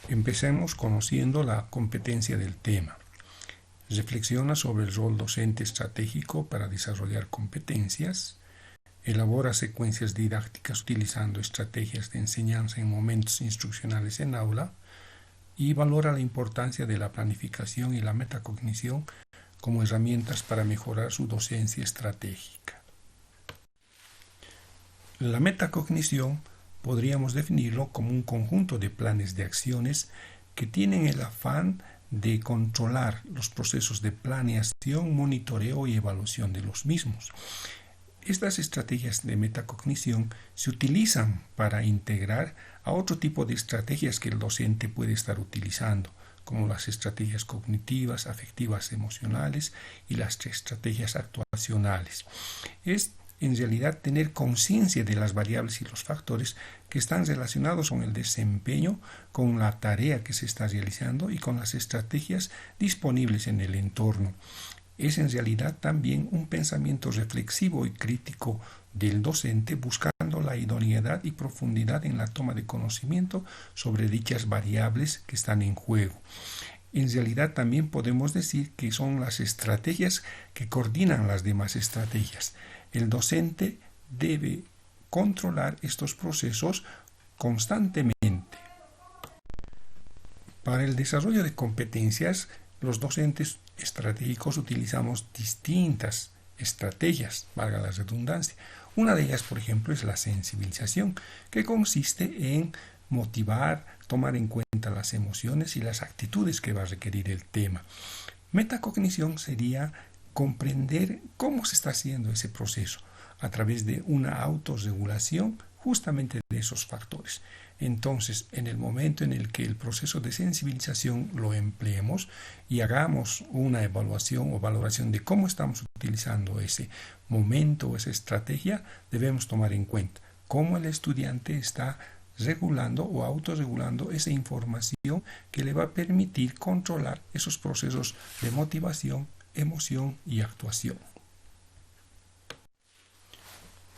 Empecemos conociendo la competencia del tema. Reflexiona sobre el rol docente estratégico para desarrollar competencias. Elabora secuencias didácticas utilizando estrategias de enseñanza en momentos instruccionales en aula. Y valora la importancia de la planificación y la metacognición como herramientas para mejorar su docencia estratégica. La metacognición podríamos definirlo como un conjunto de planes de acciones que tienen el afán de controlar los procesos de planeación, monitoreo y evaluación de los mismos. Estas estrategias de metacognición se utilizan para integrar a otro tipo de estrategias que el docente puede estar utilizando, como las estrategias cognitivas, afectivas, emocionales y las estrategias actuacionales. Es en realidad tener conciencia de las variables y los factores que están relacionados con el desempeño, con la tarea que se está realizando y con las estrategias disponibles en el entorno. Es en realidad también un pensamiento reflexivo y crítico del docente buscando la idoneidad y profundidad en la toma de conocimiento sobre dichas variables que están en juego. En realidad también podemos decir que son las estrategias que coordinan las demás estrategias. El docente debe controlar estos procesos constantemente. Para el desarrollo de competencias, los docentes estratégicos utilizamos distintas estrategias, valga la redundancia. Una de ellas, por ejemplo, es la sensibilización, que consiste en motivar, tomar en cuenta las emociones y las actitudes que va a requerir el tema. Metacognición sería comprender cómo se está haciendo ese proceso a través de una autorregulación justamente de esos factores. Entonces, en el momento en el que el proceso de sensibilización lo empleemos y hagamos una evaluación o valoración de cómo estamos utilizando ese momento o esa estrategia, debemos tomar en cuenta cómo el estudiante está regulando o autorregulando esa información que le va a permitir controlar esos procesos de motivación, emoción y actuación.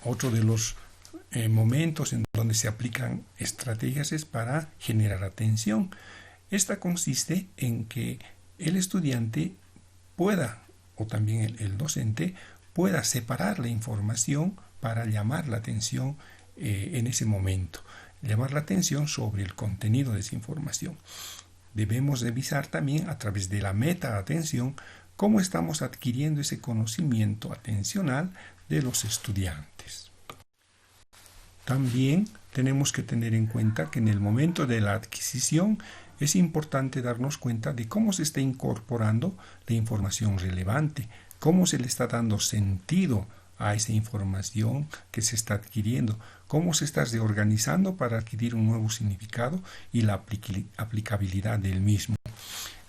Otro de los momentos en donde se aplican estrategias es para generar atención. Esta consiste en que el estudiante pueda, o también el docente, pueda separar la información para llamar la atención en ese momento, llamar la atención sobre el contenido de esa información. Debemos revisar también a través de la meta-atención cómo estamos adquiriendo ese conocimiento atencional de los estudiantes. También tenemos que tener en cuenta que en el momento de la adquisición es importante darnos cuenta de cómo se está incorporando la información relevante, cómo se le está dando sentido a esa información que se está adquiriendo, cómo se está reorganizando para adquirir un nuevo significado y la aplicabilidad del mismo.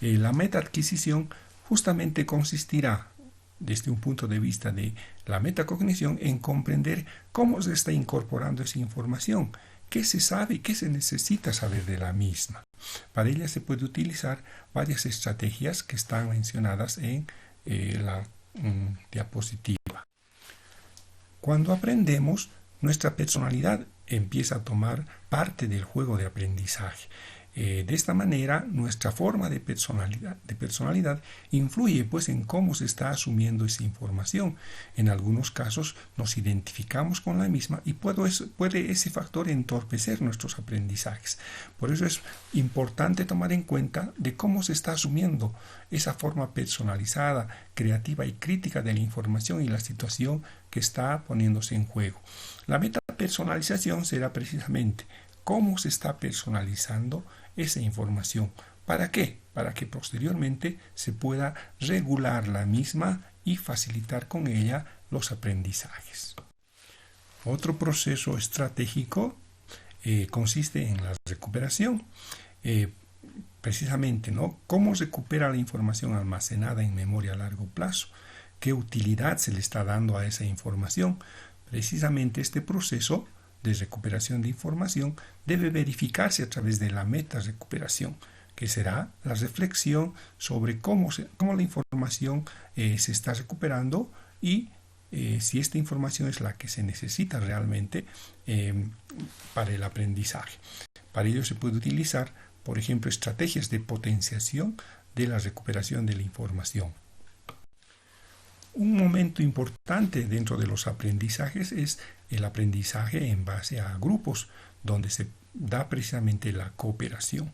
La metaadquisición justamente consistirá, desde un punto de vista de la metacognición, en comprender cómo se está incorporando esa información, qué se sabe y qué se necesita saber de la misma. Para ella se puede utilizar varias estrategias que están mencionadas en la diapositiva. Cuando aprendemos, nuestra personalidad empieza a tomar parte del juego de aprendizaje. De esta manera, nuestra forma de personalidad influye pues en cómo se está asumiendo esa información. En algunos casos nos identificamos con la misma y puede ese factor entorpecer nuestros aprendizajes. Por eso es importante tomar en cuenta de cómo se está asumiendo esa forma personalizada, creativa y crítica de la información y la situación que está poniéndose en juego. La metapersonalización será precisamente cómo se está personalizando esa información. ¿Para qué? Para que posteriormente se pueda regular la misma y facilitar con ella los aprendizajes. Otro proceso estratégico consiste en la recuperación. Precisamente, ¿no? ¿Cómo recupera la información almacenada en memoria a largo plazo? ¿Qué utilidad se le está dando a esa información? Precisamente este proceso de recuperación de información debe verificarse a través de la meta-recuperación, que será la reflexión sobre cómo la información se está recuperando y si esta información es la que se necesita realmente para el aprendizaje. Para ello se puede utilizar por ejemplo, estrategias de potenciación de la recuperación de la información. Un momento importante dentro de los aprendizajes es el aprendizaje en base a grupos, donde se da precisamente la cooperación.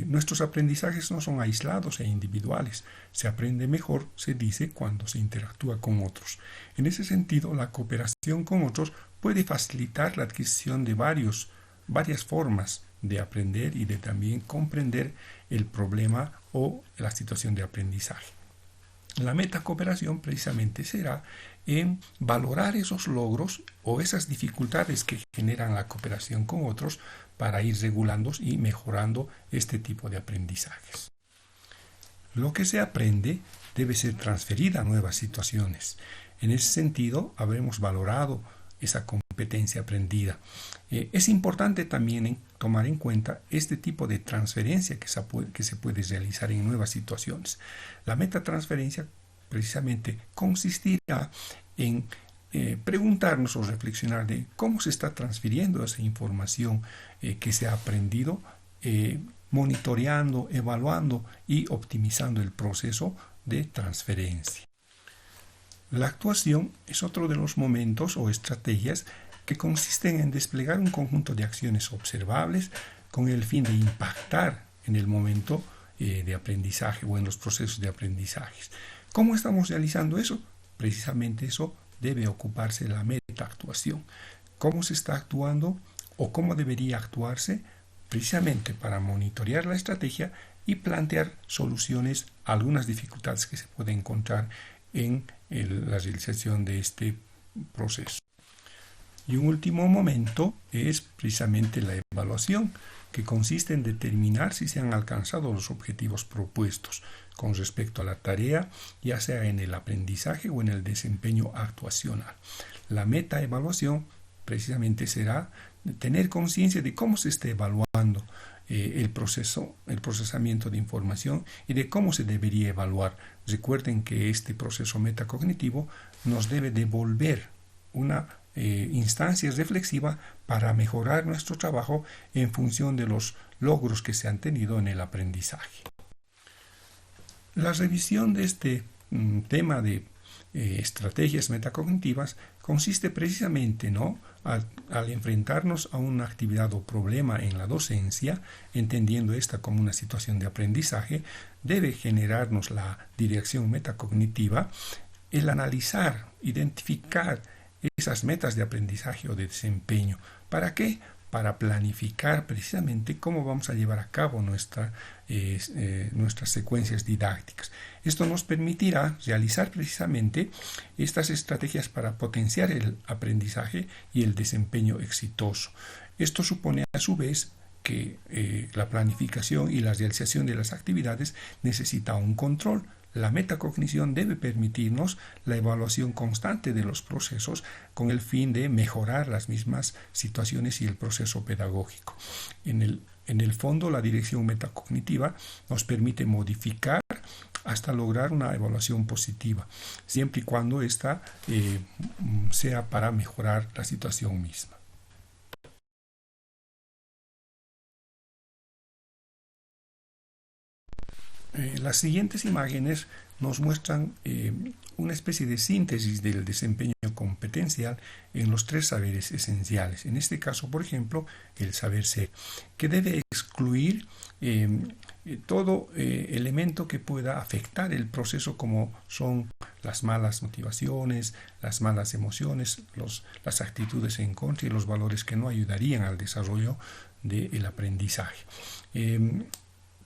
Nuestros aprendizajes no son aislados e individuales. Se aprende mejor, se dice, cuando se interactúa con otros. En ese sentido, la cooperación con otros puede facilitar la adquisición de varias formas de aprender y de también comprender el problema o la situación de aprendizaje. La metacooperación precisamente será en valorar esos logros o esas dificultades que generan la cooperación con otros para ir regulando y mejorando este tipo de aprendizajes. Lo que se aprende debe ser transferido a nuevas situaciones. En ese sentido, habremos valorado esa competencia aprendida. Es importante también tomar en cuenta este tipo de transferencia que se puede realizar en nuevas situaciones. La metatransferencia precisamente consistirá en preguntarnos o reflexionar de cómo se está transfiriendo esa información que se ha aprendido, monitoreando, evaluando y optimizando el proceso de transferencia. La actuación es otro de los momentos o estrategias que consisten en desplegar un conjunto de acciones observables con el fin de impactar en el momento de aprendizaje o en los procesos de aprendizajes. ¿Cómo estamos realizando eso? Precisamente eso debe ocuparse la metaactuación. ¿Cómo se está actuando o cómo debería actuarse? Precisamente para monitorear la estrategia y plantear soluciones a algunas dificultades que se pueden encontrar en la realización de este proceso. Y un último momento es precisamente la evaluación, que consiste en determinar si se han alcanzado los objetivos propuestos con respecto a la tarea, ya sea en el aprendizaje o en el desempeño actuacional. La metaevaluación precisamente será tener conciencia de cómo se está evaluando el procesamiento de información y de cómo se debería evaluar. Recuerden que este proceso metacognitivo nos debe devolver una instancia reflexiva para mejorar nuestro trabajo en función de los logros que se han tenido en el aprendizaje. La revisión de este tema de estrategias metacognitivas consiste precisamente, al enfrentarnos a una actividad o problema en la docencia, entendiendo esta como una situación de aprendizaje, debe generarnos la dirección metacognitiva, el analizar, identificar esas metas de aprendizaje o de desempeño. ¿Para qué? Para planificar precisamente cómo vamos a llevar a cabo nuestras secuencias didácticas. Esto nos permitirá realizar precisamente estas estrategias para potenciar el aprendizaje y el desempeño exitoso. Esto supone a su vez que la planificación y la realización de las actividades necesita un control. La metacognición debe permitirnos la evaluación constante de los procesos con el fin de mejorar las mismas situaciones y el proceso pedagógico. En el fondo, la dirección metacognitiva nos permite modificar hasta lograr una evaluación positiva, siempre y cuando ésta sea para mejorar la situación misma. Las siguientes imágenes nos muestran una especie de síntesis del desempeño competencial en los 3 saberes esenciales. En este caso, por ejemplo, el saber ser, que debe excluir todo elemento que pueda afectar el proceso, como son las malas motivaciones, las malas emociones, las actitudes en contra y los valores que no ayudarían al desarrollo del aprendizaje.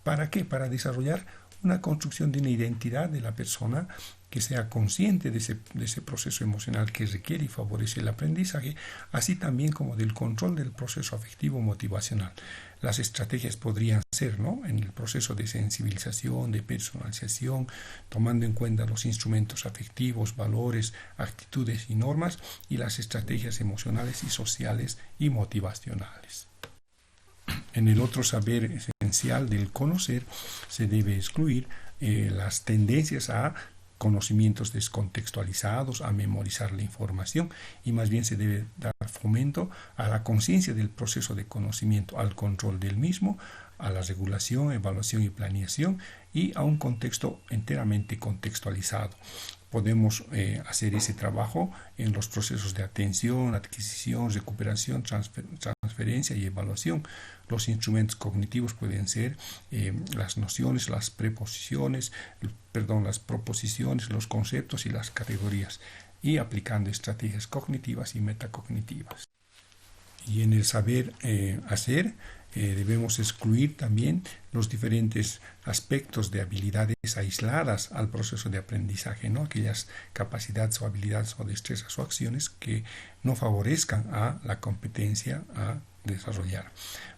¿Para qué? Para desarrollar una construcción de una identidad de la persona que sea consciente de ese proceso emocional que requiere y favorece el aprendizaje, así también como del control del proceso afectivo motivacional. Las estrategias podrían ser, en el proceso de sensibilización, de personalización, tomando en cuenta los instrumentos afectivos, valores, actitudes y normas, y las estrategias emocionales y sociales y motivacionales. En el otro saber esencial del conocer se debe excluir las tendencias a conocimientos descontextualizados, a memorizar la información, y más bien se debe dar fomento a la conciencia del proceso de conocimiento, al control del mismo, a la regulación, evaluación y planeación, y a un contexto enteramente contextualizado. Podemos hacer ese trabajo en los procesos de atención, adquisición, recuperación, transferencia y evaluación. Los instrumentos cognitivos pueden ser las nociones, las proposiciones, los conceptos y las categorías, y aplicando estrategias cognitivas y metacognitivas. Y en el saber hacer, debemos excluir también los diferentes aspectos de habilidades aisladas al proceso de aprendizaje, ¿no? Aquellas capacidades o habilidades o destrezas o acciones que no favorezcan a la competencia a desarrollar.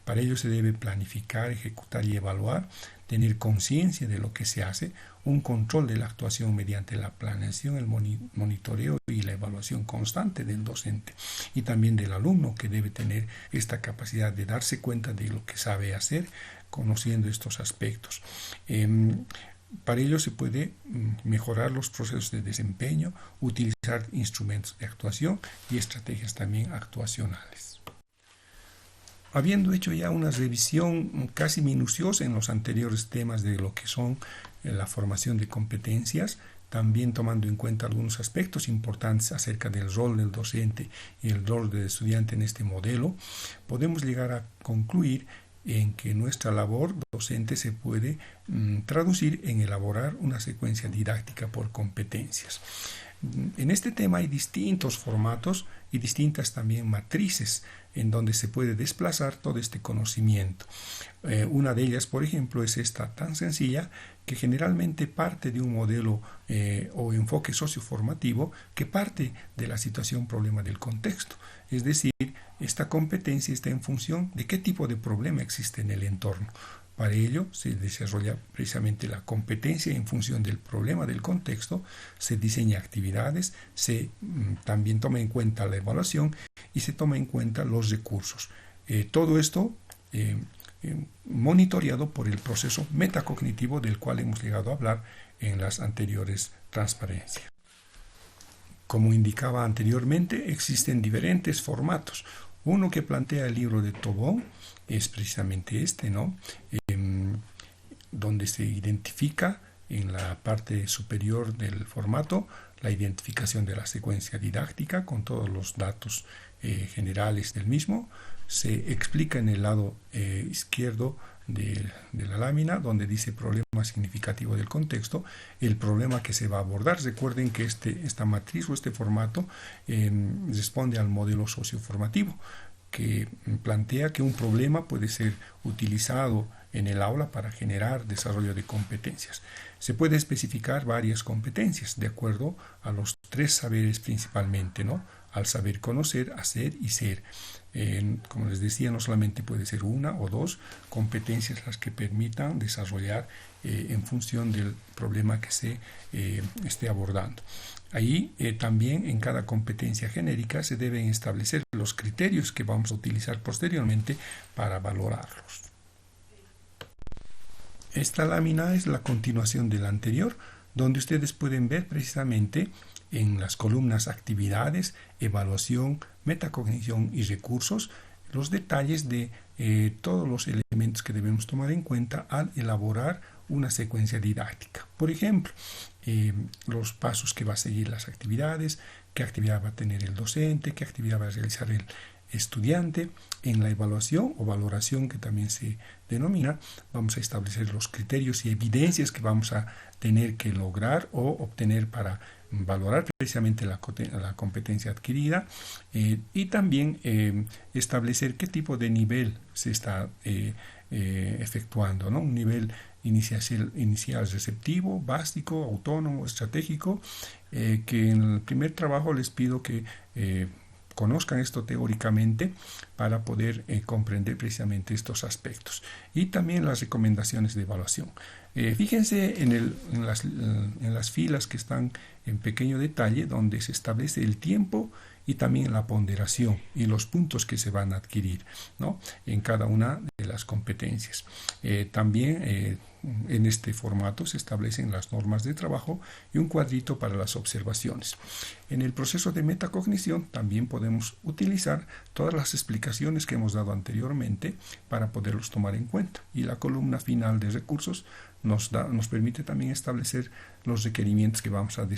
Para ello se debe planificar, ejecutar y evaluar, tener conciencia de lo que se hace, un control de la actuación mediante la planeación, el monitoreo y la evaluación constante del docente, y también del alumno, que debe tener esta capacidad de darse cuenta de lo que sabe hacer, conociendo estos aspectos. Para ello se puede mejorar los procesos de desempeño, utilizar instrumentos de actuación y estrategias también actuacionales. Habiendo hecho ya una revisión casi minuciosa en los anteriores temas de lo que son la formación de competencias, también tomando en cuenta algunos aspectos importantes acerca del rol del docente y el rol del estudiante en este modelo, podemos llegar a concluir en que nuestra labor docente se puede traducir en elaborar una secuencia didáctica por competencias. En este tema hay distintos formatos y distintas también matrices en donde se puede desplazar todo este conocimiento. Una de ellas, por ejemplo, es esta tan sencilla, que generalmente parte de un modelo o enfoque socioformativo que parte de la situación problema del contexto. Es decir, esta competencia está en función de qué tipo de problema existe en el entorno. Para ello se desarrolla precisamente la competencia en función del problema del contexto, se diseña actividades, se también toma en cuenta la evaluación y se toma en cuenta los recursos. Todo esto monitoreado por el proceso metacognitivo del cual hemos llegado a hablar en las anteriores transparencias. Como indicaba anteriormente, existen diferentes formatos. Uno que plantea el libro de Tobón es precisamente este, ¿no? Donde se identifica en la parte superior del formato la identificación de la secuencia didáctica con todos los datos generales del mismo. Se explica en el lado izquierdo de la lámina, donde dice problema significativo del contexto, el problema que se va a abordar. Recuerden que esta matriz o este formato responde al modelo socioformativo, que plantea que un problema puede ser utilizado en el aula para generar desarrollo de competencias. Se puede especificar varias competencias de acuerdo a los tres saberes principalmente, ¿no? Al saber conocer, hacer y ser. Como les decía, no solamente puede ser una o dos competencias las que permitan desarrollar en función del problema que se esté abordando. Ahí también en cada competencia genérica se deben establecer los criterios que vamos a utilizar posteriormente para valorarlos. Esta lámina es la continuación de la anterior, donde ustedes pueden ver precisamente en las columnas actividades, evaluación, metacognición y recursos, los detalles de todos los elementos que debemos tomar en cuenta al elaborar una secuencia didáctica. Por ejemplo, los pasos que va a seguir las actividades, qué actividad va a tener el docente, qué actividad va a realizar el estudiante. En la evaluación o valoración, que también se denomina, vamos a establecer los criterios y evidencias que vamos a tener que lograr o obtener para valorar precisamente la competencia adquirida, y también establecer qué tipo de nivel se está efectuando, ¿no? Un nivel inicial receptivo, básico, autónomo, estratégico, que en el primer trabajo les pido que conozcan esto teóricamente para poder comprender precisamente estos aspectos, y también las recomendaciones de evaluación. Fíjense en las filas que están en pequeño detalle, donde se establece el tiempo y también la ponderación y los puntos que se van a adquirir, ¿no? En cada una las competencias. También en este formato se establecen las normas de trabajo y un cuadrito para las observaciones. En el proceso de metacognición también podemos utilizar todas las explicaciones que hemos dado anteriormente para poderlos tomar en cuenta. Y la columna final de recursos nos permite también establecer los requerimientos que vamos a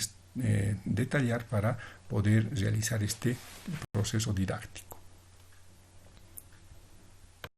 detallar para poder realizar este proceso didáctico.